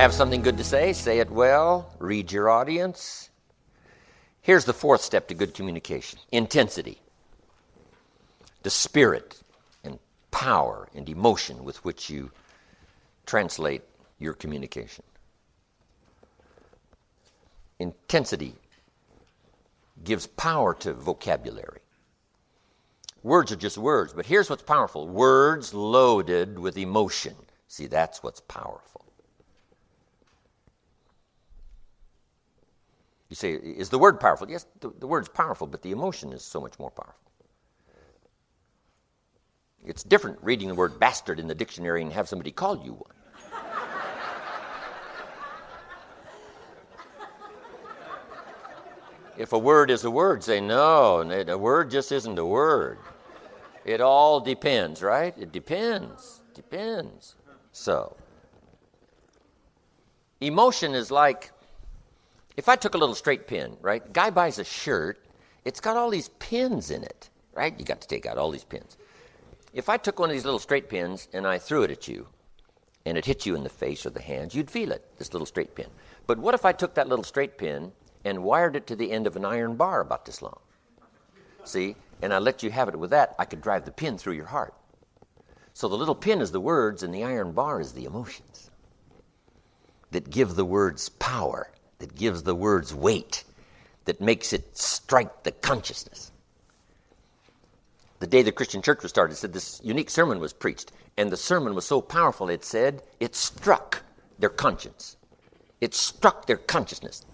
Have something good to say it well, read your audience. Here's the fourth step to good communication: intensity. The spirit and power and emotion with which you translate your communication. Intensity gives power to vocabulary. Words are just words, but here's what's powerful: words loaded with emotion. See, that's what's powerful. You say, is the word powerful? Yes, the word's powerful, but the emotion is so much more powerful. It's different reading the word bastard in the dictionary and have somebody call you one. If a word is a word, say, no, a word just isn't a word. It all depends, right? It depends. So, emotion is like, if I took a little straight pin, right? Guy buys a shirt, it's got all these pins in it, right? You got to take out all these pins. If I took one of these little straight pins and I threw it at you, and it hit you in the face or the hands, you'd feel it, this little straight pin. But what if I took that little straight pin and wired it to the end of an iron bar about this long? See? And I let you have it with that, I could drive the pin through your heart. So the little pin is the words and the iron bar is the emotions that give the words power, that gives the words weight, that makes it strike the consciousness. The day the Christian church was started, it said this unique sermon was preached, and the sermon was so powerful, it said, it struck their conscience. It struck their consciousness.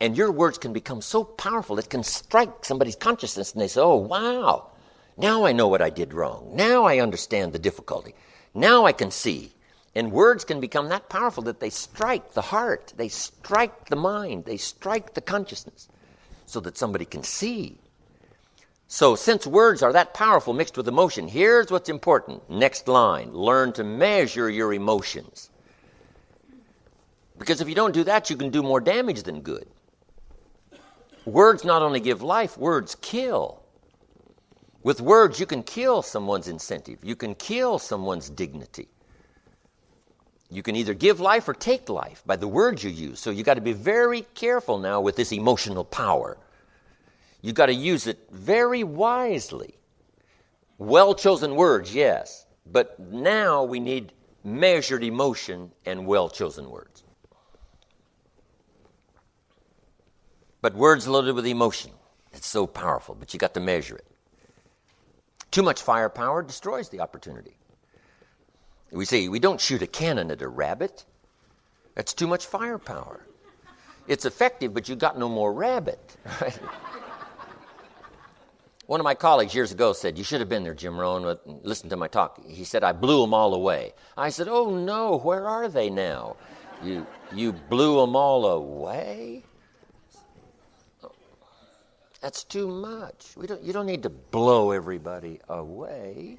And your words can become so powerful, it can strike somebody's consciousness, and they say, oh, wow, now I know what I did wrong. Now I understand the difficulty. Now I can see. And words can become that powerful that they strike the heart, they strike the mind, they strike the consciousness, so that somebody can see. So since words are that powerful mixed with emotion, here's what's important. Next line, learn to measure your emotions. Because if you don't do that, you can do more damage than good. Words not only give life, words kill. With words, you can kill someone's incentive. You can kill someone's dignity. You can either give life or take life by the words you use. So you got to be very careful now with this emotional power. You got to use it very wisely. Well-chosen words, yes. But now we need measured emotion and well-chosen words. But words loaded with emotion, it's so powerful, but you got to measure it. Too much firepower destroys the opportunity. We say, we don't shoot a cannon at a rabbit. That's too much firepower. It's effective, but you got no more rabbit. Right? One of my colleagues years ago said, you should have been there, Jim Rohn, listen to my talk. He said, I blew them all away. I said, oh no, where are they now? You blew them all away? That's too much. You don't need to blow everybody away.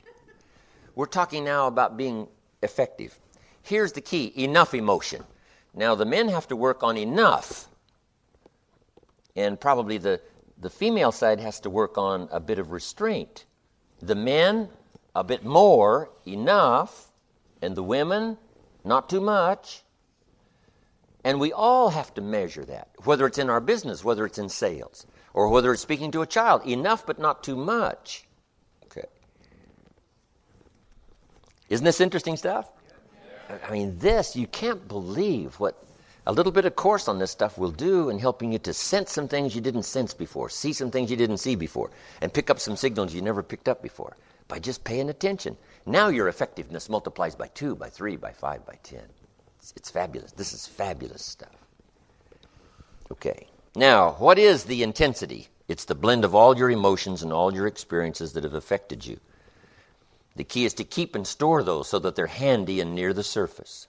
We're talking now about being effective. Here's the key, enough emotion. Now, the men have to work on enough. And probably the female side has to work on a bit of restraint. The men, a bit more, enough. And the women, not too much. And we all have to measure that, whether it's in our business, whether it's in sales, or whether it's speaking to a child. Enough, but not too much. Okay. Isn't this interesting stuff? I mean, you can't believe what a little bit of course on this stuff will do in helping you to sense some things you didn't sense before, see some things you didn't see before, and pick up some signals you never picked up before by just paying attention. Now your effectiveness multiplies by 2, by 3, by 5, by 10. It's fabulous. This is fabulous stuff. Okay. Now, what is the intensity? It's the blend of all your emotions and all your experiences that have affected you. The key is to keep and store those so that they're handy and near the surface.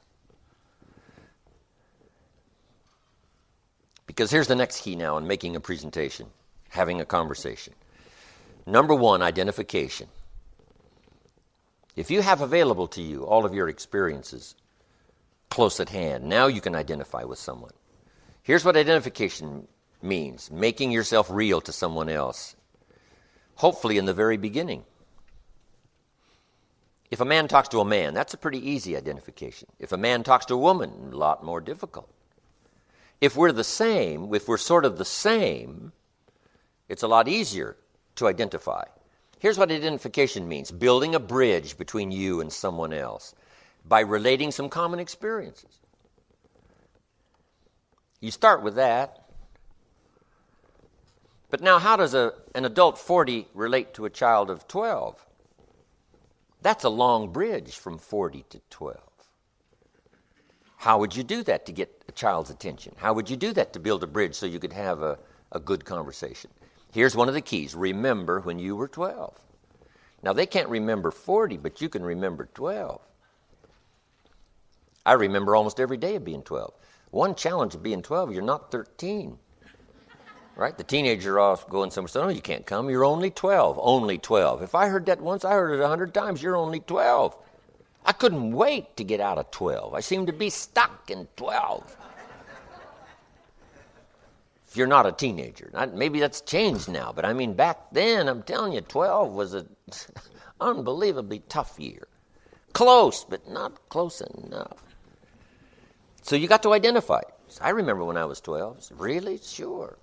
Because here's the next key now in making a presentation, having a conversation. Number 1, identification. If you have available to you all of your experiences close at hand, now you can identify with someone. Here's what identification means: making yourself real to someone else, hopefully in the very beginning. If a man talks to a man, that's a pretty easy identification. If a man talks to a woman, a lot more difficult. If we're the same, if we're sort of the same, it's a lot easier to identify. Here's what identification means: building a bridge between you and someone else by relating some common experiences. You start with that. But now, how does an adult 40 relate to a child of 12? That's a long bridge from 40 to 12. How would you do that to get a child's attention? How would you do that to build a bridge so you could have a good conversation? Here's one of the keys. Remember when you were 12. Now, they can't remember 40, but you can remember 12. I remember almost every day of being 12. One challenge of being 12, you're not 13. Right? The teenagers are off going somewhere, so no, you can't come. You're only 12. Only 12. If I heard that once, I heard it 100 times. You're only 12. I couldn't wait to get out of 12. I seemed to be stuck in 12. If you're not a teenager. Maybe that's changed now, but I mean, back then, I'm telling you, 12 was an unbelievably tough year. Close, but not close enough. So you got to identify. I remember when I was 12. Really? Sure.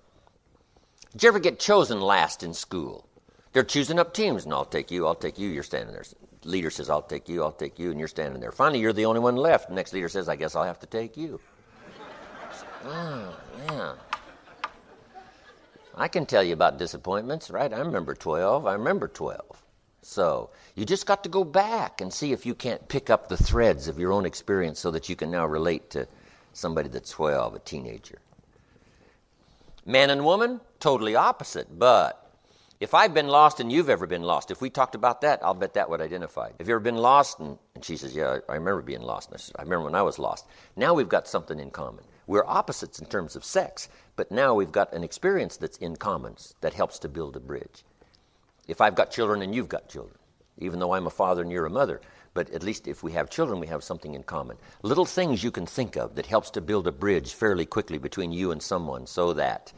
Did you ever get chosen last in school? They're choosing up teams, and I'll take you, you're standing there. Leader says, I'll take you, and you're standing there. Finally, you're the only one left. The next leader says, I guess I'll have to take you. Oh, yeah. I can tell you about disappointments, right? I remember 12. So you just got to go back and see if you can't pick up the threads of your own experience so that you can now relate to somebody that's 12, a teenager. Man and woman, totally opposite. But if I've been lost and you've ever been lost, if we talked about that, I'll bet that would identify. Have you ever been lost? And she says, yeah, I remember being lost. And I said, I remember when I was lost. Now we've got something in common. We're opposites in terms of sex, but now we've got an experience that's in common that helps to build a bridge. If I've got children and you've got children, even though I'm a father and you're a mother, but at least if we have children, we have something in common. Little things you can think of that helps to build a bridge fairly quickly between you and someone so that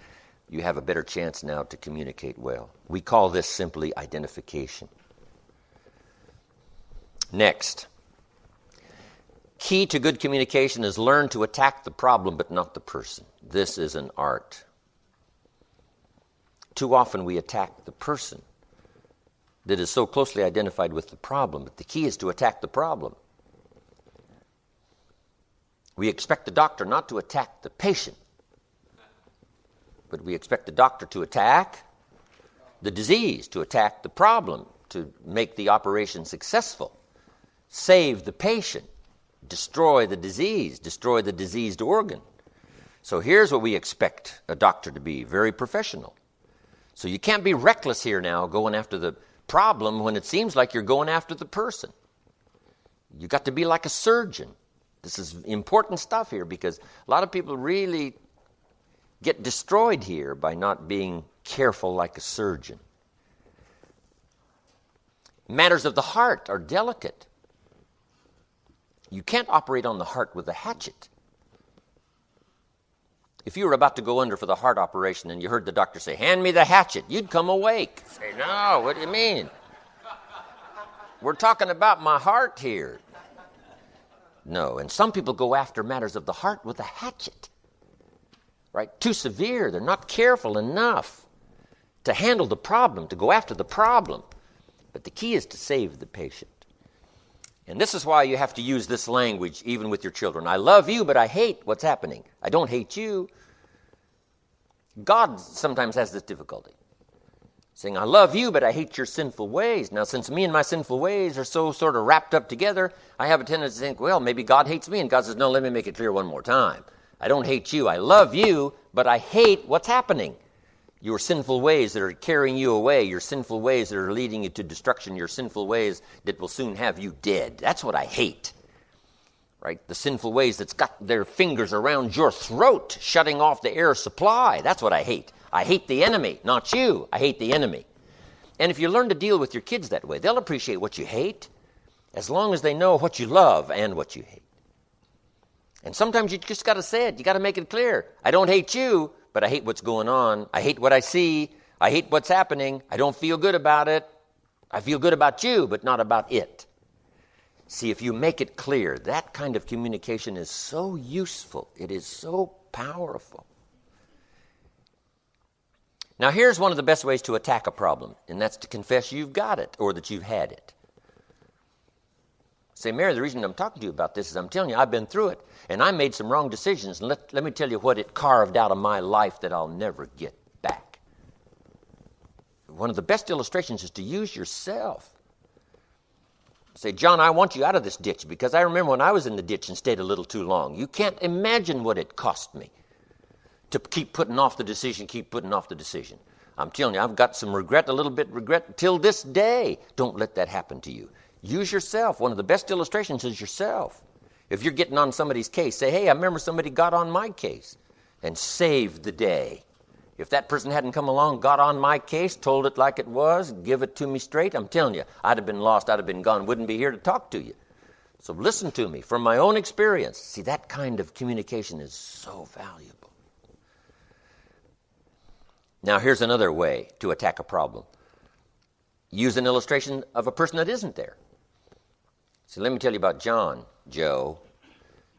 you have a better chance now to communicate well. We call this simply identification. Next, key to good communication is learn to attack the problem but not the person. This is an art. Too often we attack the person that is so closely identified with the problem, but the key is to attack the problem. We expect the doctor not to attack the patient, but we expect the doctor to attack the disease, to attack the problem, to make the operation successful, save the patient, destroy the disease, destroy the diseased organ. So here's what we expect a doctor to be, very professional. So you can't be reckless here now going after the problem when it seems like you're going after the person. You got to be like a surgeon. This is important stuff here because a lot of people really get destroyed here by not being careful like a surgeon. Matters of the heart are delicate. You can't operate on the heart with a hatchet. If you were about to go under for the heart operation and you heard the doctor say, hand me the hatchet, you'd come awake. Say, no, what do you mean? We're talking about my heart here. No, and some people go after matters of the heart with a hatchet. Right? Too severe. They're not careful enough to handle the problem, to go after the problem. But the key is to save the patient. And this is why you have to use this language even with your children. I love you, but I hate what's happening. I don't hate you. God sometimes has this difficulty. Saying, I love you, but I hate your sinful ways. Now, since me and my sinful ways are so sort of wrapped up together, I have a tendency to think, well, maybe God hates me. And God says, no, let me make it clear one more time. I don't hate you. I love you, but I hate what's happening. Your sinful ways that are carrying you away, your sinful ways that are leading you to destruction, your sinful ways that will soon have you dead. That's what I hate. Right? The sinful ways that's got their fingers around your throat, shutting off the air supply. That's what I hate. I hate the enemy, not you. I hate the enemy. And if you learn to deal with your kids that way, they'll appreciate what you hate as long as they know what you love and what you hate. And sometimes you just got to say it. You got to make it clear. I don't hate you, but I hate what's going on. I hate what I see. I hate what's happening. I don't feel good about it. I feel good about you, but not about it. See, if you make it clear, that kind of communication is so useful. It is so powerful. Now, here's one of the best ways to attack a problem, and that's to confess you've got it or that you've had it. Say, Mary, the reason I'm talking to you about this is I'm telling you I've been through it, and I made some wrong decisions, and let me tell you what it carved out of my life that I'll never get back. One of the best illustrations is to use yourself. Say, John, I want you out of this ditch because I remember when I was in the ditch and stayed a little too long. You can't imagine what it cost me to keep putting off the decision, I'm telling you, I've got some regret, a little bit regret till this day. Don't let that happen to you. Use yourself. One of the best illustrations is yourself. If you're getting on somebody's case, say, hey, I remember somebody got on my case and saved the day. If that person hadn't come along, got on my case, told it like it was, give it to me straight, I'm telling you, I'd have been lost, I'd have been gone, wouldn't be here to talk to you. So listen to me from my own experience. See, that kind of communication is so valuable. Now, here's another way to attack a problem. Use an illustration of a person that isn't there. So let me tell you about Joe.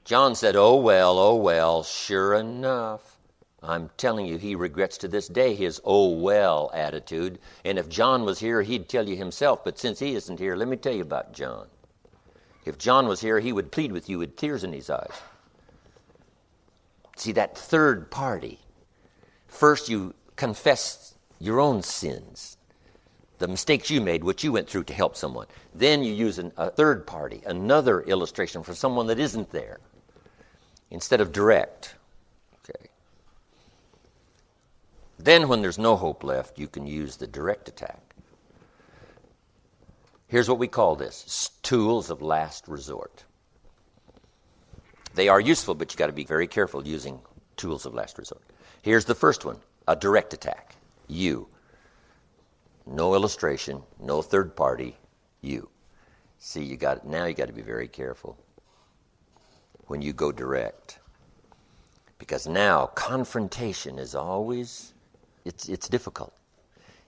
John said, oh, well, sure enough. I'm telling you, he regrets to this day his oh, well attitude. And if John was here, he'd tell you himself. But since he isn't here, let me tell you about John. If John was here, he would plead with you with tears in his eyes. See, that third party. First, you confess your own sins, the mistakes you made, what you went through to help someone. Then you use a third party, another illustration for someone that isn't there, instead of direct. Okay. Then when there's no hope left, you can use the direct attack. Here's what we call this: tools of last resort. They are useful, but you got to be very careful using tools of last resort. Here's the first one, a direct attack. You. No illustration, no third party, you. See, now you got to be very careful when you go direct. Because now confrontation is always, it's difficult.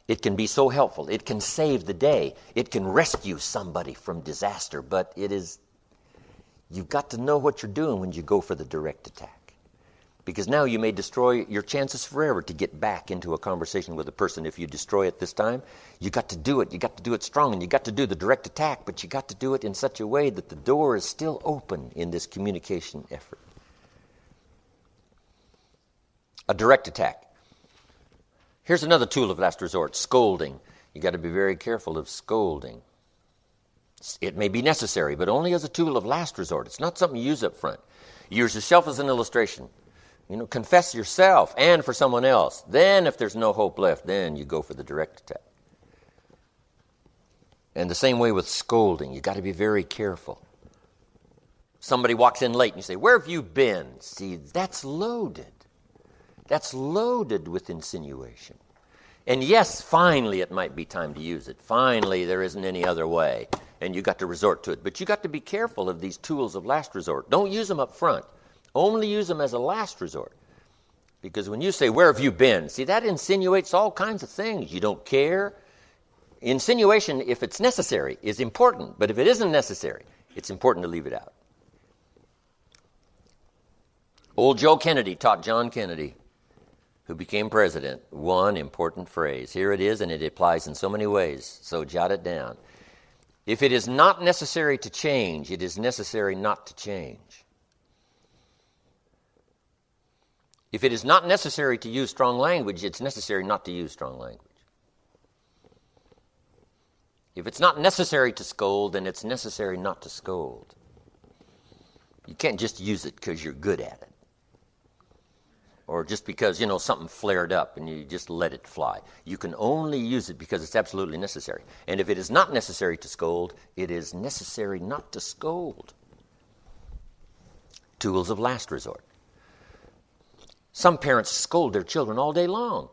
It can be so helpful. It can save the day. It can rescue somebody from disaster. But you've got to know what you're doing when you go for the direct attack. Because now you may destroy your chances forever to get back into a conversation with a person. If you destroy it this time, you got to do it. You got to do it strong, and you got to do the direct attack, but you got to do it in such a way that the door is still open in this communication effort. A direct attack. Here's another tool of last resort, scolding. You got to be very careful of scolding. It may be necessary, but only as a tool of last resort. It's not something you use up front. Use yourself as an illustration. Confess yourself and for someone else. Then if there's no hope left, then you go for the direct attack. And the same way with scolding. You got to be very careful. Somebody walks in late and you say, where have you been? See, that's loaded. That's loaded with insinuation. And yes, finally it might be time to use it. Finally, there isn't any other way. And you got to resort to it. But you got to be careful of these tools of last resort. Don't use them up front. Only use them as a last resort. Because when you say, where have you been? See, that insinuates all kinds of things. You don't care. Insinuation, if it's necessary, is important. But if it isn't necessary, it's important to leave it out. Old Joe Kennedy taught John Kennedy, who became president, one important phrase. Here it is, and it applies in so many ways. So jot it down. If it is not necessary to change, it is necessary not to change. If it is not necessary to use strong language, it's necessary not to use strong language. If it's not necessary to scold, then it's necessary not to scold. You can't just use it because you're good at it. Or just because, something flared up and you just let it fly. You can only use it because it's absolutely necessary. And if it is not necessary to scold, it is necessary not to scold. Tools of last resort. Some parents scold their children all day long.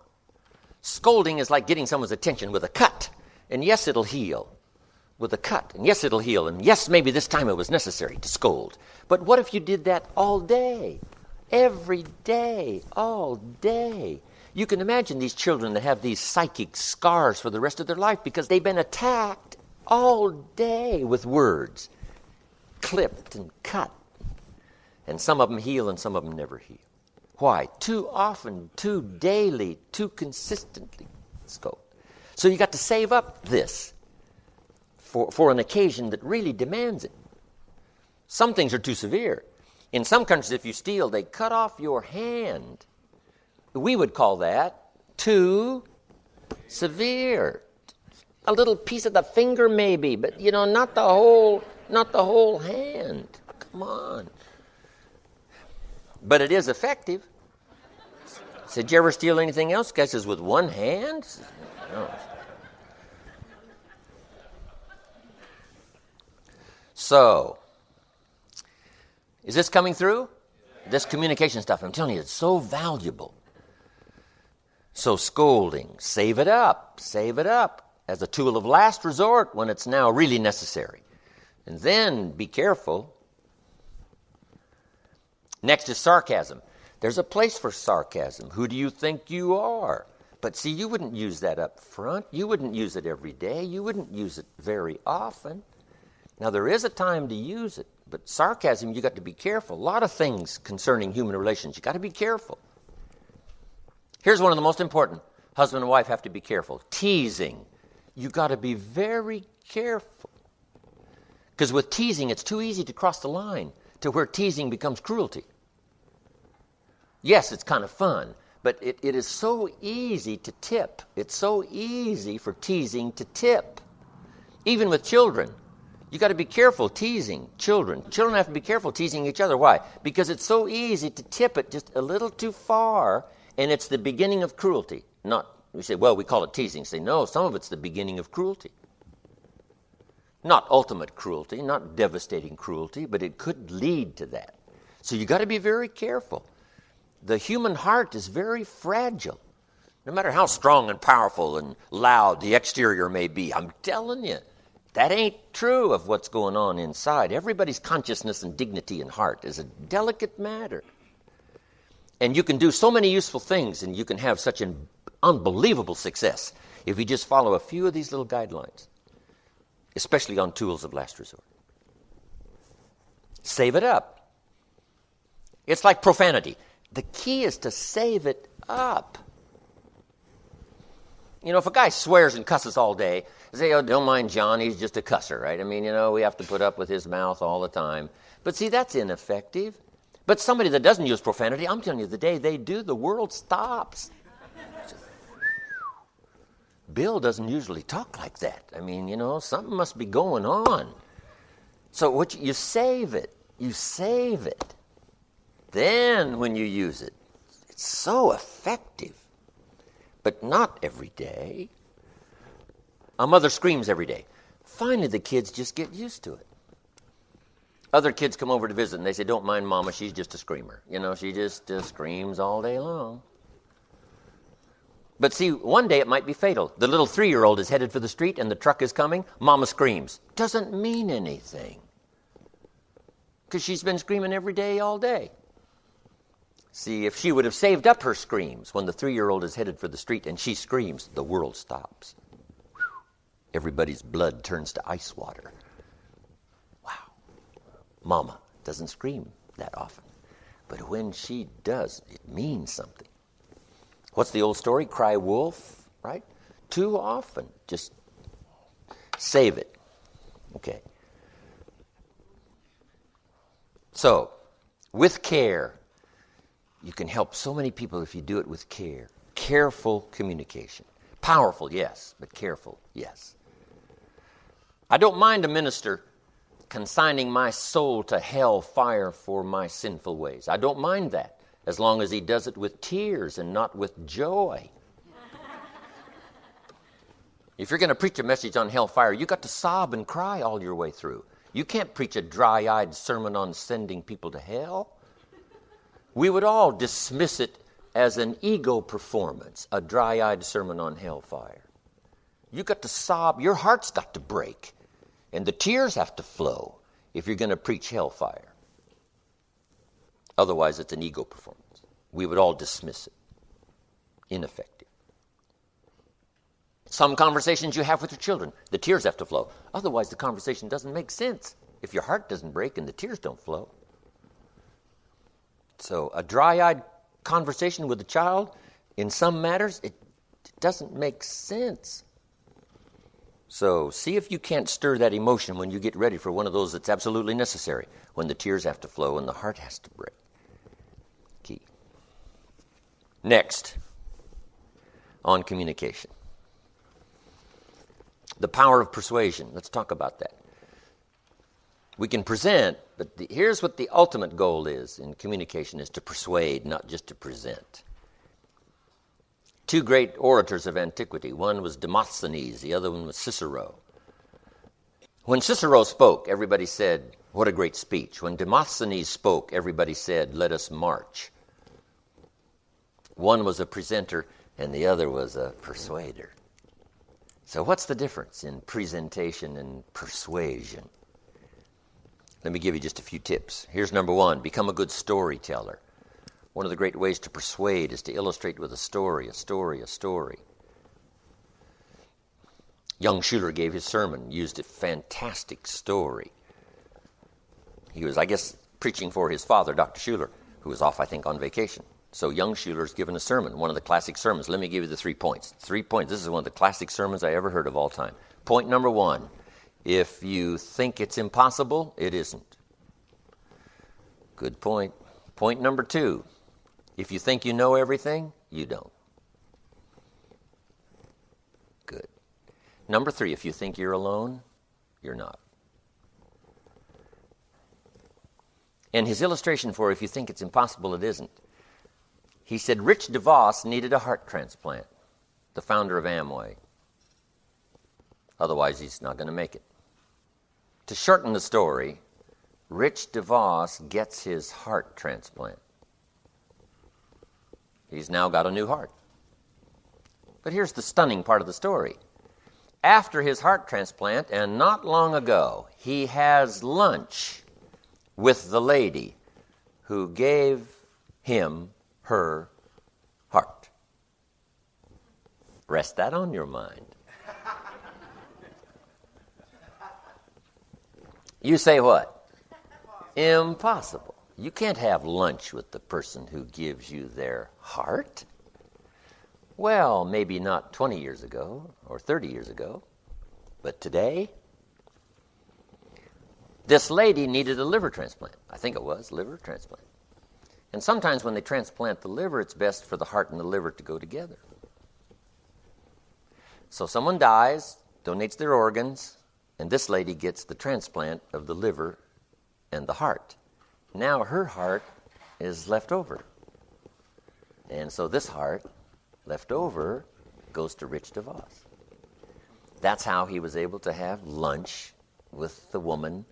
Scolding is like getting someone's attention with a cut. And yes, it'll heal. With a cut. And yes, it'll heal. And yes, maybe this time it was necessary to scold. But what if you did that all day? Every day. All day. You can imagine these children that have these psychic scars for the rest of their life because they've been attacked all day with words. clipped and cut. And some of them heal and some of them never heal. Why? Too often, too daily, too consistently. So you got to save up this for an occasion that really demands it. Some things are too severe. In some countries, if you steal, they cut off your hand. We would call that too severe. A little piece of the finger maybe, but not the whole hand. Come on. But it is effective. Did you ever steal anything else? Guy says, with one hand? No. So, is this coming through? This communication stuff, I'm telling you, it's so valuable. So scolding, save it up as a tool of last resort when it's now really necessary. And then be careful. Next is sarcasm. There's a place for sarcasm. Who do you think you are? But see, you wouldn't use that up front. You wouldn't use it every day. You wouldn't use it very often. Now, there is a time to use it, but sarcasm, you got to be careful. A lot of things concerning human relations, you got to be careful. Here's one of the most important. Husband and wife have to be careful. Teasing. You got to be very careful. Because with teasing, it's too easy to cross the line to where teasing becomes cruelty. Yes, it's kind of fun, but it is so easy to tip. It's so easy for teasing to tip. Even with children, you got to be careful teasing children. Children have to be careful teasing each other. Why? Because it's so easy to tip it just a little too far, and it's the beginning of cruelty. We say, well, we call it teasing. Say, no, some of it's the beginning of cruelty. Not ultimate cruelty, not devastating cruelty, but it could lead to that. So you got to be very careful. The human heart is very fragile. No matter how strong and powerful and loud the exterior may be, I'm telling you, that ain't true of what's going on inside. Everybody's consciousness and dignity and heart is a delicate matter. And you can do so many useful things, and you can have such an unbelievable success if you just follow a few of these little guidelines, especially on tools of last resort. Save it up. It's like profanity. The key is to save it up. If a guy swears and cusses all day, say, oh, don't mind John, he's just a cusser, right? I mean, we have to put up with his mouth all the time. But see, that's ineffective. But somebody that doesn't use profanity, I'm telling you, the day they do, the world stops. Bill doesn't usually talk like that. I mean, something must be going on. So you save it. You save it. Then when you use it, it's so effective. But not every day. A mother screams every day. Finally, the kids just get used to it. Other kids come over to visit, and they say, don't mind Mama, she's just a screamer. She just screams all day long. But see, one day it might be fatal. The little 3-year-old is headed for the street, and the truck is coming. Mama screams. Doesn't mean anything. Because she's been screaming every day, all day. See, if she would have saved up her screams when the 3-year-old is headed for the street and she screams, the world stops. Everybody's blood turns to ice water. Wow. Mama doesn't scream that often. But when she does, it means something. What's the old story? Cry wolf, right? Too often. Just save it. Okay. So, with care, you can help so many people if you do it with care. Careful communication. Powerful, yes, but careful, yes. I don't mind a minister consigning my soul to hell fire for my sinful ways. I don't mind that, as long as he does it with tears and not with joy. If you're going to preach a message on hellfire, you got to sob and cry all your way through. You can't preach a dry-eyed sermon on sending people to hell. We would all dismiss it as an ego performance, a dry-eyed sermon on hellfire. You got to sob, your heart's got to break, and the tears have to flow if you're going to preach hellfire. Otherwise, it's an ego performance. We would all dismiss it. Ineffective. Some conversations you have with your children, the tears have to flow. Otherwise, the conversation doesn't make sense if your heart doesn't break and the tears don't flow. So a dry-eyed conversation with a child, in some matters, it doesn't make sense. So see if you can't stir that emotion when you get ready for one of those that's absolutely necessary, when the tears have to flow and the heart has to break. Key. Next, on communication. The power of persuasion. Let's talk about that. We can present, but here's what the ultimate goal is in communication, is to persuade, not just to present. Two great orators of antiquity. One was Demosthenes, the other one was Cicero. When Cicero spoke, everybody said, "What a great speech." When Demosthenes spoke, everybody said, "Let us march." One was a presenter and the other was a persuader. So what's the difference in presentation and persuasion? Let me give you just a few tips. Here's number one: become a good storyteller. One of the great ways to persuade is to illustrate with a story. Young Schuler gave his sermon, used a fantastic story. He was, I guess, preaching for his father, Dr. Schuler, who was off, I think, on vacation. So young Schuler's given a sermon, one of the classic sermons. Let me give you the 3 points. 3 points. This is one of the classic sermons I ever heard of all time. Point number one: if you think it's impossible, it isn't. Good point. Point number two: if you think you know everything, you don't. Good. Number three: if you think you're alone, you're not. And his illustration for if you think it's impossible, it isn't. He said Rich DeVos needed a heart transplant, the founder of Amway. Otherwise, he's not going to make it. To shorten the story, Rich DeVos gets his heart transplant. He's now got a new heart. But here's the stunning part of the story. After his heart transplant, and not long ago, he has lunch with the lady who gave him her heart. Rest that on your mind. You say what? Impossible. You can't have lunch with the person who gives you their heart. Well, maybe not 20 years ago or 30 years ago, but today, this lady needed a liver transplant. I think it was liver transplant. And sometimes when they transplant the liver, it's best for the heart and the liver to go together. So someone dies, donates their organs, and this lady gets the transplant of the liver and the heart. Now her heart is left over. And so this heart, left over, goes to Rich DeVos. That's how he was able to have lunch with the woman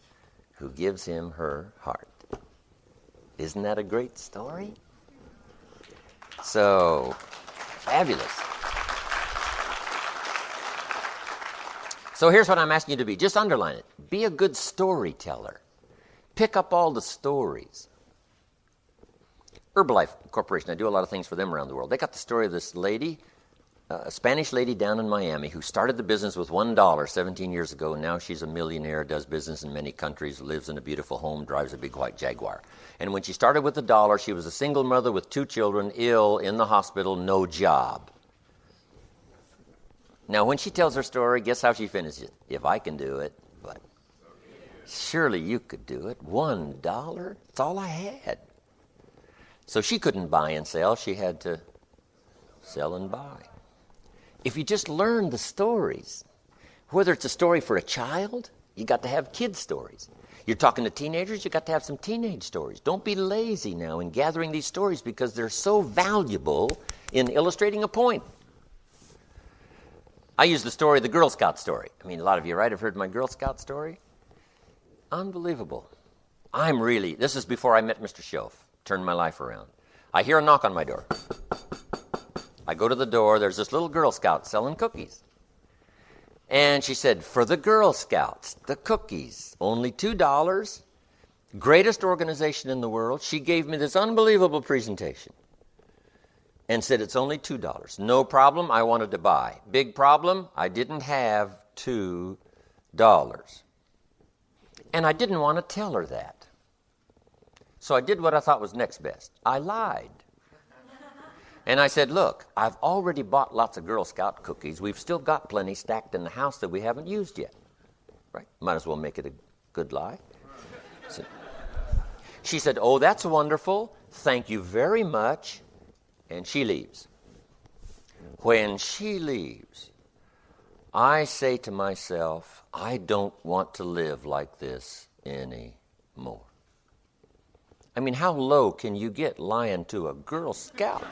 who gives him her heart. Isn't that a great story? So, fabulous. So here's what I'm asking you to be. Just underline it. Be a good storyteller. Pick up all the stories. Herbalife Corporation, I do a lot of things for them around the world. They got the story of this lady, a Spanish lady down in Miami who started the business with $1 17 years ago. Now she's a millionaire, does business in many countries, lives in a beautiful home, drives a big white Jaguar. And when she started with $1, she was a single mother with 2 children, ill, in the hospital, no job. Now, when she tells her story, guess how she finishes it? If I can do it, but surely you could do it. $1, that's all I had. So she couldn't buy and sell. She had to sell and buy. If you just learn the stories, whether it's a story for a child, you got to have kid stories. You're talking to teenagers, you got to have some teenage stories. Don't be lazy now in gathering these stories because they're so valuable in illustrating a point. I use the story, the Girl Scout story. I mean, a lot of you, right, have heard my Girl Scout story. Unbelievable. This is before I met Mr. Shoaff, turned my life around. I hear a knock on my door. I go to the door, there's this little Girl Scout selling cookies. And she said, for the Girl Scouts, the cookies, only $2, greatest organization in the world. She gave me this unbelievable presentation and said it's only $2. No problem, I wanted to buy. Big problem, I didn't have $2. And I didn't want to tell her that. So I did what I thought was next best. I lied. And I said, look, I've already bought lots of Girl Scout cookies. We've still got plenty stacked in the house that we haven't used yet. Right? Might as well make it a good lie. So she said, oh, that's wonderful. Thank you very much. And she leaves. When she leaves, I say to myself, I don't want to live like this anymore. I mean, how low can you get lying to a Girl Scout?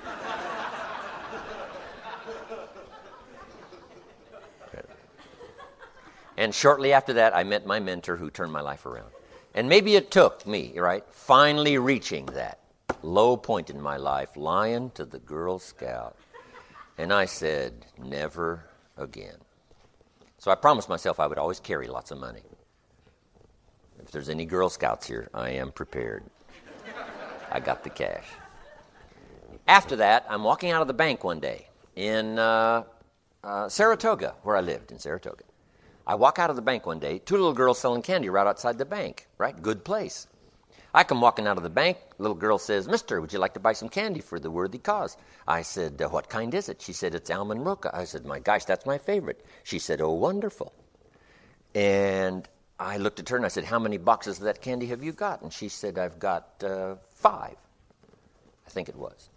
And shortly after that, I met my mentor who turned my life around. And maybe it took me, right, finally reaching that low point in my life, lying to the Girl Scout. And I said, never again. So I promised myself I would always carry lots of money. If there's any Girl Scouts here, I am prepared. I got the cash. After that, I'm walking out of the bank one day in Saratoga, where I lived in Saratoga. I walk out of the bank one day, two little girls selling candy right outside the bank, right? Good place. I come walking out of the bank. Little girl says, Mister, would you like to buy some candy for the worthy cause? I said, what kind is it? She said, it's almond roca. I said, my gosh, that's my favorite. She said, oh, wonderful. And I looked at her and I said, how many boxes of that candy have you got? And she said, I've got 5. I think it was.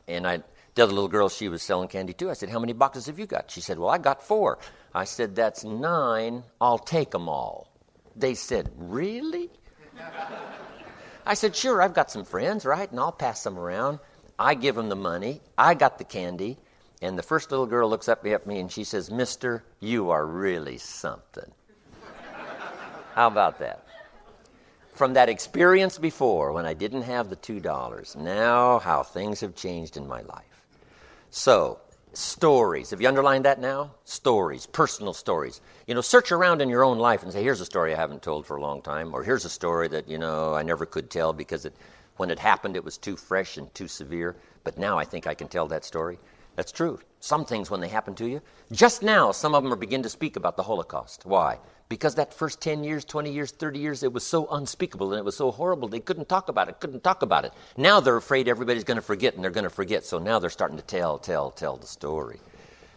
And the other little girl, she was selling candy too. I said, how many boxes have you got? She said, well, I got 4. I said, that's 9. I'll take them all. They said, really? I said, sure, I've got some friends, right? And I'll pass them around. I give them the money. I got the candy. And the first little girl looks up at me and she says, Mister, you are really something. How about that? From that experience before, when I didn't have the $2, now how things have changed in my life. So, stories. Have you underlined that now? Stories, personal stories. You know, search around in your own life and say, here's a story I haven't told for a long time, or here's a story that, you know, I never could tell because when it happened, it was too fresh and too severe, but now I think I can tell that story. That's true. Some things, when they happen to you, just now, some of them are beginning to speak about the Holocaust. Why? Because that first 10 years, 20 years, 30 years, it was so unspeakable and it was so horrible, they couldn't talk about it. Now they're afraid everybody's going to forget, and they're going to forget, so now they're starting to tell the story.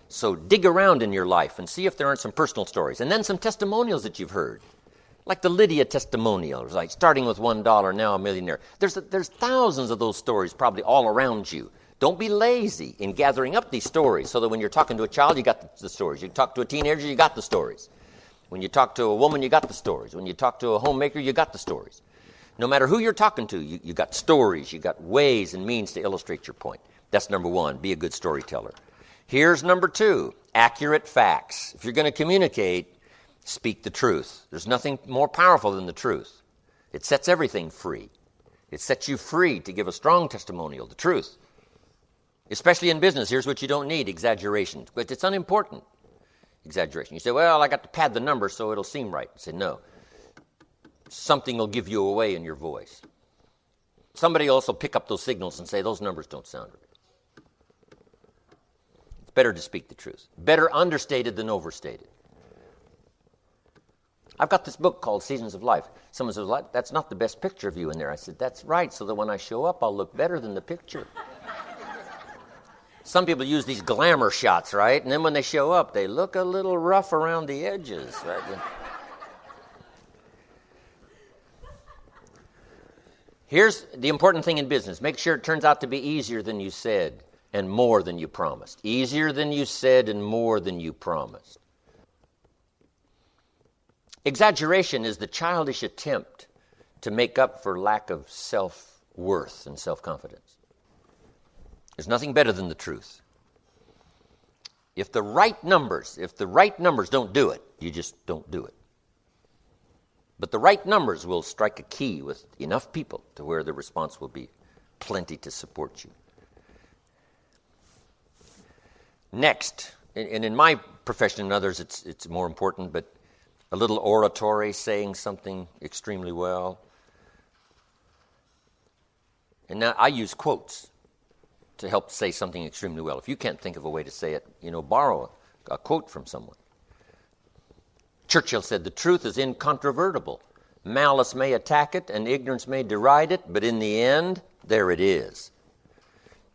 So dig around in your life and see if there aren't some personal stories, and then some testimonials that you've heard. Like the Lydia testimonial, like starting with $1, now a millionaire. There's thousands of those stories probably all around you. Don't be lazy in gathering up these stories so that when you're talking to a child, you got the stories. You talk to a teenager, you got the stories. When you talk to a woman, you got the stories. When you talk to a homemaker, you got the stories. No matter who you're talking to, you got stories. You got ways and means to illustrate your point. That's number 1, be a good storyteller. Here's number 2, accurate facts. If you're going to communicate, speak the truth. There's nothing more powerful than the truth. It sets everything free. It sets you free to give a strong testimonial, the truth. Especially in business, here's what you don't need, exaggeration. But it's unimportant, exaggeration. You say, well, I got to pad the numbers so it'll seem right. I say, no. Something will give you away in your voice. Somebody also pick up those signals and say, those numbers don't sound right. It's better to speak the truth. Better understated than overstated. I've got this book called Seasons of Life. Someone says, that's not the best picture of you in there. I said, that's right, so that when I show up, I'll look better than the picture. Some people use these glamour shots, right? And then when they show up, they look a little rough around the edges, right? Here's the important thing in business. Make sure it turns out to be easier than you said and more than you promised. Easier than you said and more than you promised. Exaggeration is the childish attempt to make up for lack of self-worth and self-confidence. There's nothing better than the truth. If the right numbers don't do it, you just don't do it. But the right numbers will strike a key with enough people to where the response will be plenty to support you. Next, and in my profession and others, it's more important, but a little oratory, saying something extremely well. And now I use quotes to help say something extremely well. If you can't think of a way to say it, borrow a quote from someone. Churchill said, the truth is incontrovertible. Malice may attack it, and ignorance may deride it, but in the end, there it is.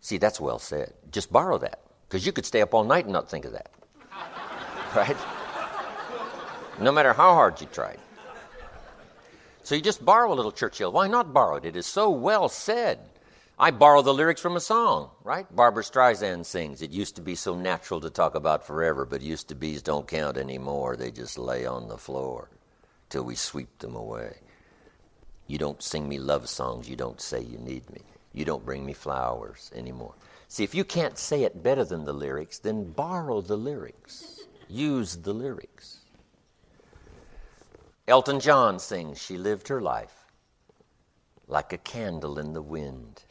See, that's well said. Just borrow that, because you could stay up all night and not think of that. Right? No matter how hard you tried. So you just borrow a little Churchill. Why not borrow it? It is so well said. I borrow the lyrics from a song, right? Barbra Streisand sings, "It used to be so natural to talk about forever, but used to be's don't count anymore. They just lay on the floor till we sweep them away. You don't sing me love songs. You don't say you need me. You don't bring me flowers anymore." See, if you can't say it better than the lyrics, then borrow the lyrics. Use the lyrics. Elton John sings, "She lived her life like a candle in the wind,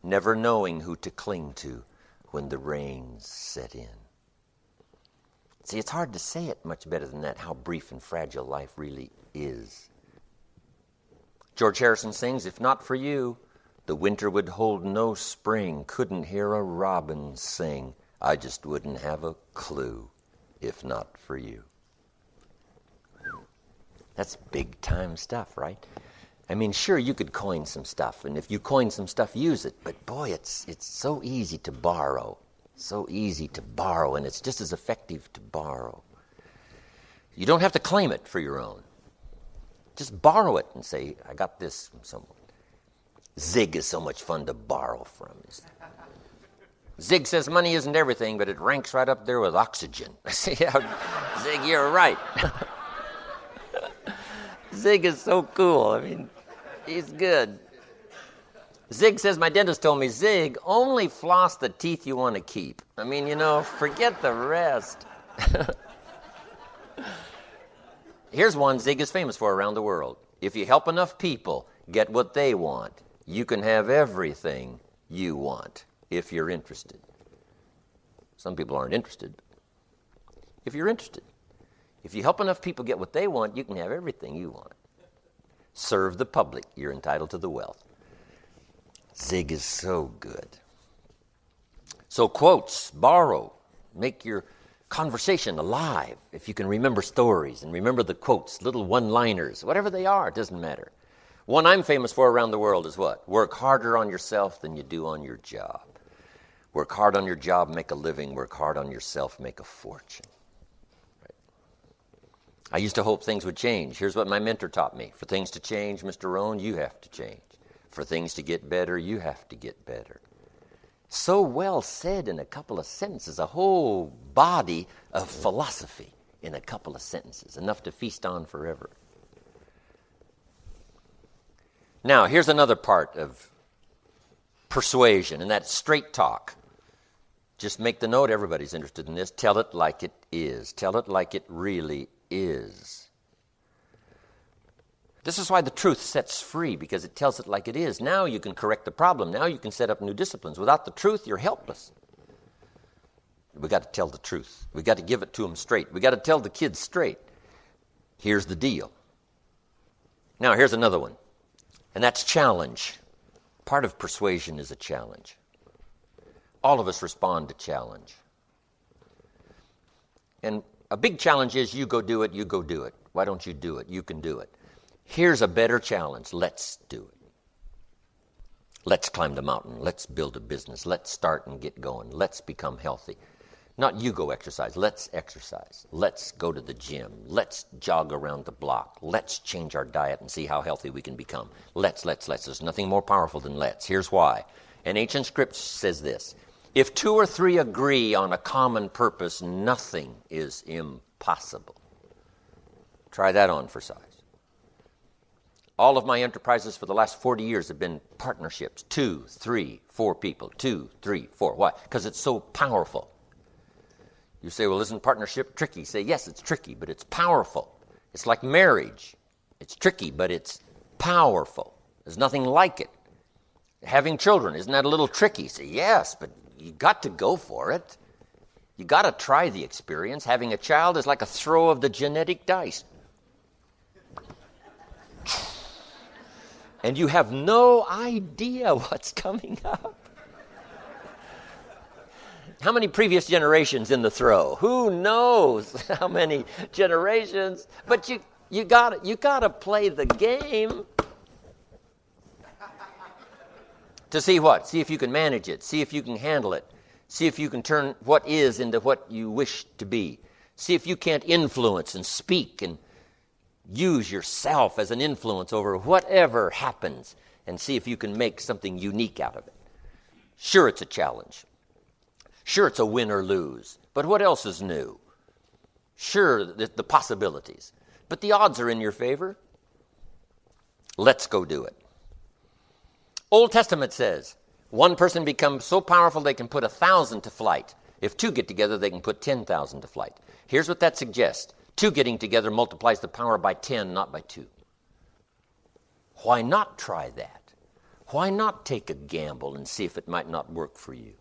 never knowing who to cling to when the rains set in." See, it's hard to say it much better than that, how brief and fragile life really is. George Harrison sings, "If not for you, the winter would hold no spring, couldn't hear a robin sing. I just wouldn't have a clue if not for you." That's big time stuff, right? I mean, sure, you could coin some stuff, and if you coin some stuff, use it. But boy, it's so easy to borrow. So easy to borrow, and it's just as effective to borrow. You don't have to claim it for your own. Just borrow it and say, "I got this from someone." Zig is so much fun to borrow from. Zig says money isn't everything, but it ranks right up there with oxygen. See how, Zig, you're right. Zig is so cool. I mean, he's good. Zig says, my dentist told me, "Zig, only floss the teeth you want to keep. I mean, forget the rest." Here's one Zig is famous for around the world. "If you help enough people get what they want, you can have everything you want if you're interested." Some people aren't interested. If you're interested. If you help enough people get what they want, you can have everything you want. Serve the public. You're entitled to the wealth. Zig is so good. So quotes, borrow, make your conversation alive. If you can remember stories and remember the quotes, little one-liners, whatever they are, it doesn't matter. One I'm famous for around the world is what? Work harder on yourself than you do on your job. Work hard on your job, make a living. Work hard on yourself, make a fortune. I used to hope things would change. Here's what my mentor taught me. For things to change, Mr. Rohn, you have to change. For things to get better, you have to get better. So well said in a couple of sentences, a whole body of philosophy in a couple of sentences, enough to feast on forever. Now, here's another part of persuasion, and that's straight talk. Just make the note, everybody's interested in this. Tell it like it is. Tell it like it really is. This is why the truth sets free, because it tells it like it is. Now you can correct the problem. Now you can set up new disciplines. Without the truth, you're helpless. We got to tell the truth. We got to give it to them straight. We got to tell the kids straight. Here's the deal. Now here's another one, and that's challenge. Part of persuasion is a challenge. All of us respond to challenge. And a big challenge is you go do it, you go do it. Why don't you do it? You can do it. Here's a better challenge. Let's do it. Let's climb the mountain. Let's build a business. Let's start and get going. Let's become healthy. Not you go exercise. Let's exercise. Let's go to the gym. Let's jog around the block. Let's change our diet and see how healthy we can become. Let's. There's nothing more powerful than let's. Here's why. An ancient script says this. If 2 or 3 agree on a common purpose, nothing is impossible. Try that on for size. All of my enterprises for the last 40 years have been partnerships. 2, 3, 4 people. 2, 3, 4. Why? Because it's so powerful. You say, well, isn't partnership tricky? Say, yes, it's tricky, but it's powerful. It's like marriage. It's tricky, but it's powerful. There's nothing like it. Having children, isn't that a little tricky? Say, yes, but you got to go for it. You got to try the experience. Having a child is like a throw of the genetic dice. And you have no idea what's coming up. How many previous generations in the throw? Who knows how many generations? But You gotta play the game. To see what? See if you can manage it. See if you can handle it. See if you can turn what is into what you wish to be. See if you can't influence and speak and use yourself as an influence over whatever happens, and see if you can make something unique out of it. Sure, it's a challenge. Sure, it's a win or lose. But what else is new? Sure, the possibilities. But the odds are in your favor. Let's go do it. Old Testament says, one person becomes so powerful they can put 1,000 to flight. If two get together, they can put 10,000 to flight. Here's what that suggests. Two getting together multiplies the power by 10, not by 2. Why not try that? Why not take a gamble and see if it might not work for you?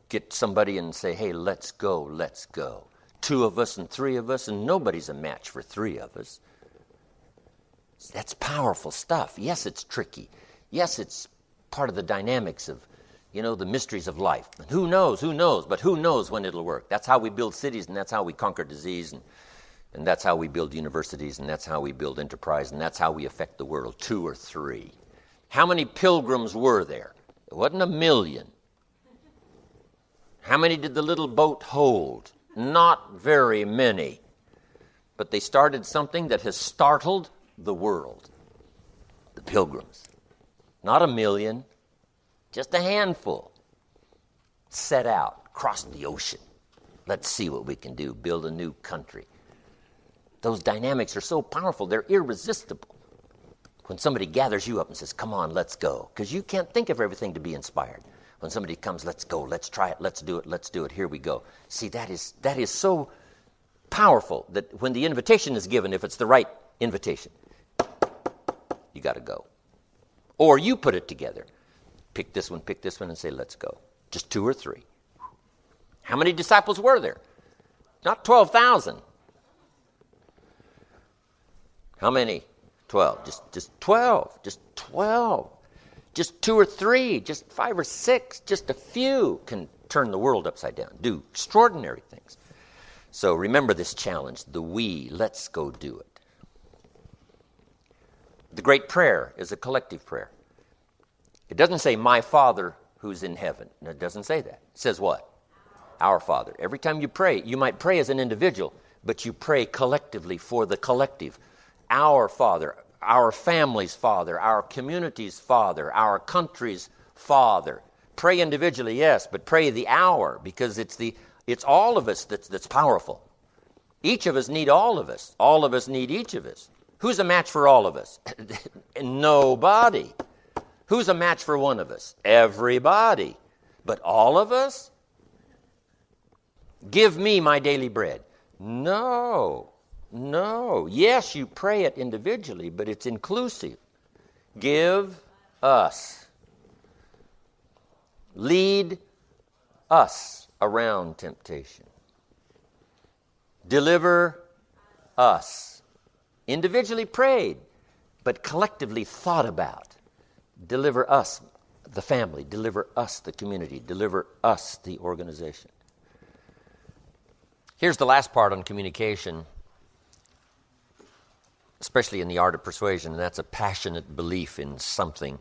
Get somebody and say, hey, let's go, let's go. 2 of us and 3 of us, and nobody's a match for 3 of us. That's powerful stuff. Yes, it's tricky. Yes, it's part of the dynamics of, the mysteries of life. And who knows, but who knows when it'll work. That's how we build cities, and that's how we conquer disease, and that's how we build universities, and that's how we build enterprise, and that's how we affect the world. 2 or 3. How many pilgrims were there? It wasn't 1 million. How many did the little boat hold? Not very many. But they started something that has startled the world. The pilgrims. Not 1 million, just a handful. Set out, crossed the ocean. Let's see what we can do, build a new country. Those dynamics are so powerful, they're irresistible. When somebody gathers you up and says, come on, let's go. Because you can't think of everything to be inspired. When somebody comes, let's go, let's try it, let's do it, here we go. See, that is so powerful that when the invitation is given, if it's the right invitation, you got to go. Or you put it together. Pick this one, and say, let's go. Just 2 or 3. How many disciples were there? Not 12,000. How many? 12. Just 12. Just 12. Just 2 or 3. Just 5 or 6. Just a few can turn the world upside down. Do extraordinary things. So remember this challenge. The we. Let's go do it. The great prayer is a collective prayer. It doesn't say, my Father who's in heaven. No, it doesn't say that. It says what? Our Father. Every time you pray, you might pray as an individual, but you pray collectively for the collective. Our Father, our family's Father, our community's Father, our country's Father. Pray individually, yes, but pray the our, because it's all of us that's powerful. Each of us need all of us. All of us need each of us. Who's a match for all of us? Nobody. Who's a match for one of us? Everybody. But all of us? Give me my daily bread. No. Yes, you pray it individually, but it's inclusive. Give us. Lead us around temptation. Deliver us. Individually prayed, but collectively thought about. Deliver us, the family. Deliver us, the community. Deliver us, the organization. Here's the last part on communication, especially in the art of persuasion, and that's a passionate belief in something.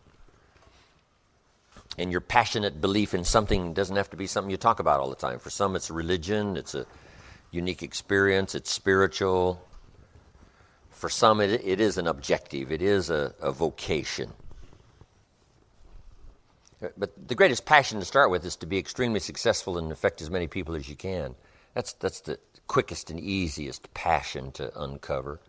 And your passionate belief in something doesn't have to be something you talk about all the time. For some, it's religion. It's a unique experience. It's spiritual. For some, it is an objective. It is a vocation. But the greatest passion to start with is to be extremely successful and affect as many people as you can. That's the quickest and easiest passion to uncover.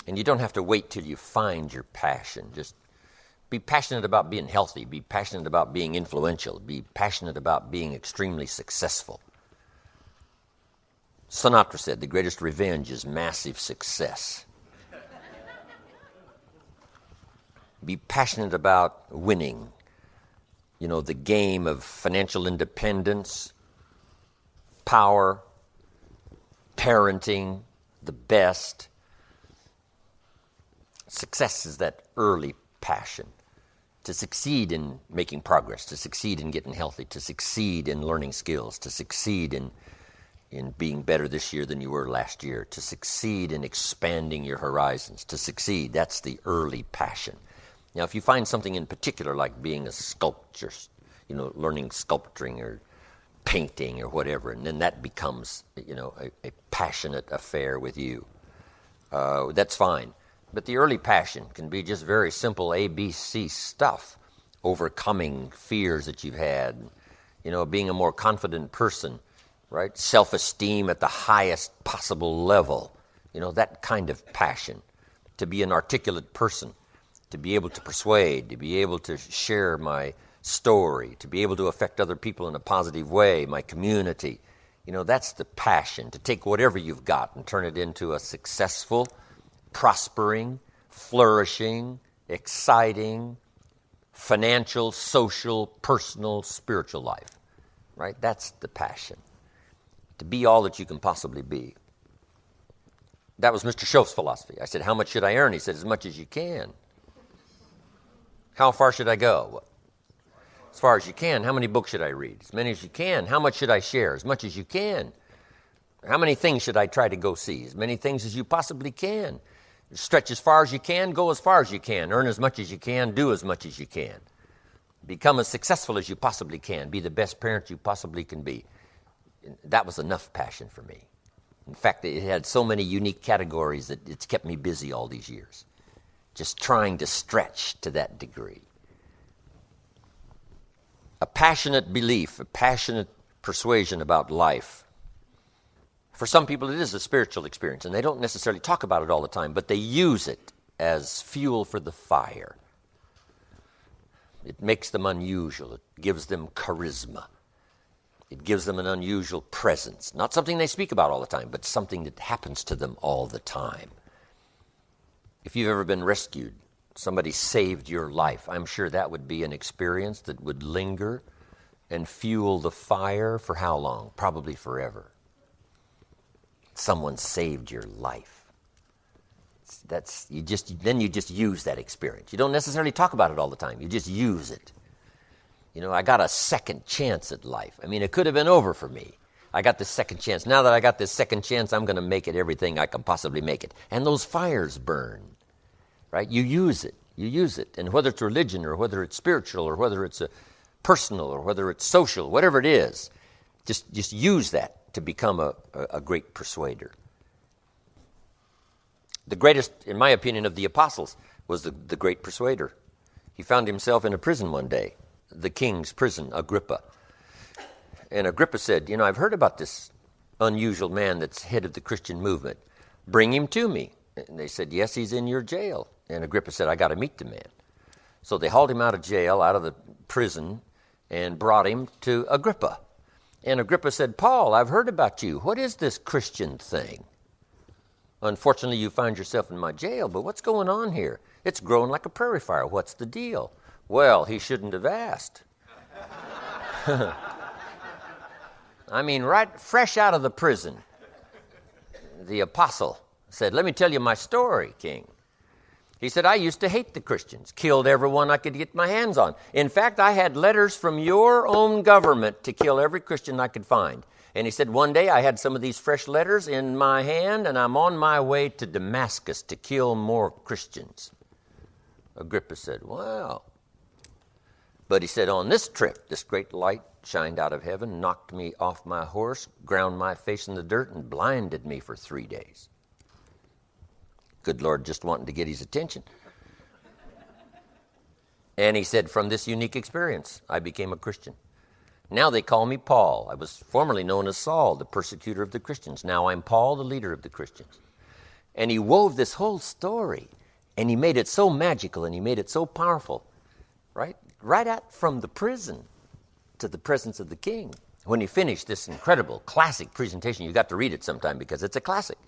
And you don't have to wait till you find your passion. Just be passionate about being healthy. Be passionate about being influential. Be passionate about being extremely successful. Sinatra said, the greatest revenge is massive success. Be passionate about winning. You know, the game of financial independence, power, parenting, the best. Success is that early passion. To succeed in making progress, to succeed in getting healthy, to succeed in learning skills, to succeed in in being better this year than you were last year, to succeed in expanding your horizons, to succeed. That's the early passion. Now, if you find something in particular, like being a sculptor, learning sculpturing or painting or whatever, and then that becomes, a passionate affair with you, that's fine. But the early passion can be just very simple ABC stuff, overcoming fears that you've had, being a more confident person, right? Self-esteem at the highest possible level, that kind of passion. To be an articulate person, to be able to persuade, to be able to share my story, to be able to affect other people in a positive way, my community. That's the passion, to take whatever you've got and turn it into a successful, prospering, flourishing, exciting, financial, social, personal, spiritual life, right? That's the passion. To be all that you can possibly be. That was Mr. Shoaff's philosophy. I said, how much should I earn? He said, as much as you can. How far should I go? As far as you can. How many books should I read? As many as you can. How much should I share? As much as you can. How many things should I try to go see? As many things as you possibly can. Stretch as far as you can, go as far as you can. Earn as much as you can, do as much as you can. Become as successful as you possibly can. Be the best parent you possibly can be. That was enough passion for me. In fact, it had so many unique categories that it's kept me busy all these years. Just trying to stretch to that degree. A passionate belief, a passionate persuasion about life. For some people, it is a spiritual experience, and they don't necessarily talk about it all the time, but they use it as fuel for the fire. It makes them unusual. It gives them charisma. It gives them an unusual presence. Not something they speak about all the time, but something that happens to them all the time. If you've ever been rescued, somebody saved your life, I'm sure that would be an experience that would linger and fuel the fire for how long? Probably forever. Someone saved your life. You just use that experience. You don't necessarily talk about it all the time. You just use it. I got a second chance at life. It could have been over for me. I got this second chance. Now that I got this second chance, I'm going to make it everything I can possibly make it. And those fires burn, right? You use it. You use it. And whether it's religion or whether it's spiritual or whether it's personal or whether it's social, whatever it is, just use that to become a great persuader. The greatest, in my opinion, of the apostles was the great persuader. He found himself in a prison one day, the king's prison, Agrippa. And Agrippa said, I've heard about this unusual man that's head of the Christian movement. Bring him to me. And they said, yes, he's in your jail. And Agrippa said, I got to meet the man. So they hauled him out of jail, out of the prison, and brought him to Agrippa. And Agrippa said, Paul, I've heard about you. What is this Christian thing? Unfortunately, you find yourself in my jail, but what's going on here? It's growing like a prairie fire. What's the deal? Well, he shouldn't have asked. Right fresh out of the prison, the apostle said, let me tell you my story, King. He said, I used to hate the Christians, killed everyone I could get my hands on. In fact, I had letters from your own government to kill every Christian I could find. And he said, one day I had some of these fresh letters in my hand, and I'm on my way to Damascus to kill more Christians. Agrippa said, wow. But he said, on this trip, this great light shined out of heaven, knocked me off my horse, ground my face in the dirt, and blinded me for 3 days. Good Lord, just wanting to get his attention. And he said, from this unique experience, I became a Christian. Now they call me Paul. I was formerly known as Saul, the persecutor of the Christians. Now I'm Paul, the leader of the Christians. And he wove this whole story, and he made it so magical, and he made it so powerful, right? Right out from the prison to the presence of the king. When he finished this incredible classic presentation, you got to read it sometime because it's a classic.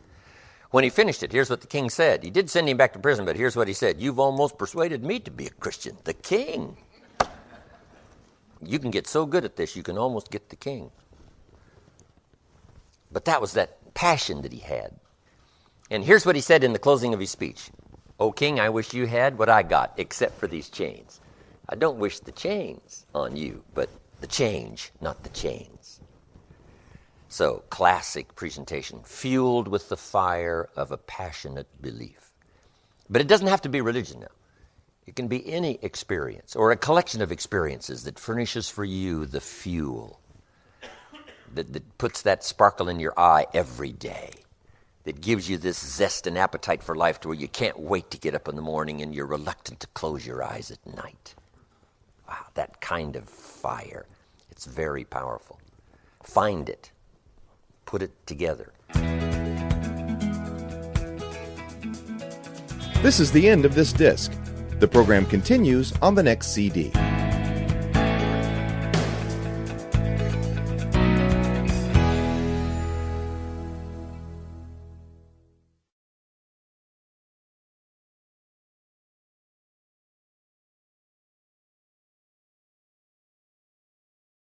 When he finished it, here's what the king said. He did send him back to prison, but here's what he said. You've almost persuaded me to be a Christian, the king. You can get so good at this, you can almost get the king. But that was that passion that he had. And here's what he said in the closing of his speech. O king, I wish you had what I got, except for these chains. I don't wish the chains on you, but the change, not the chains. So, classic presentation, fueled with the fire of a passionate belief. But it doesn't have to be religion now. It can be any experience or a collection of experiences that furnishes for you the fuel, that puts that sparkle in your eye every day, that gives you this zest and appetite for life to where you can't wait to get up in the morning and you're reluctant to close your eyes at night. Wow, that kind of fire. It's very powerful. Find it. Put it together. This is the end of this disc. The program continues on the next CD.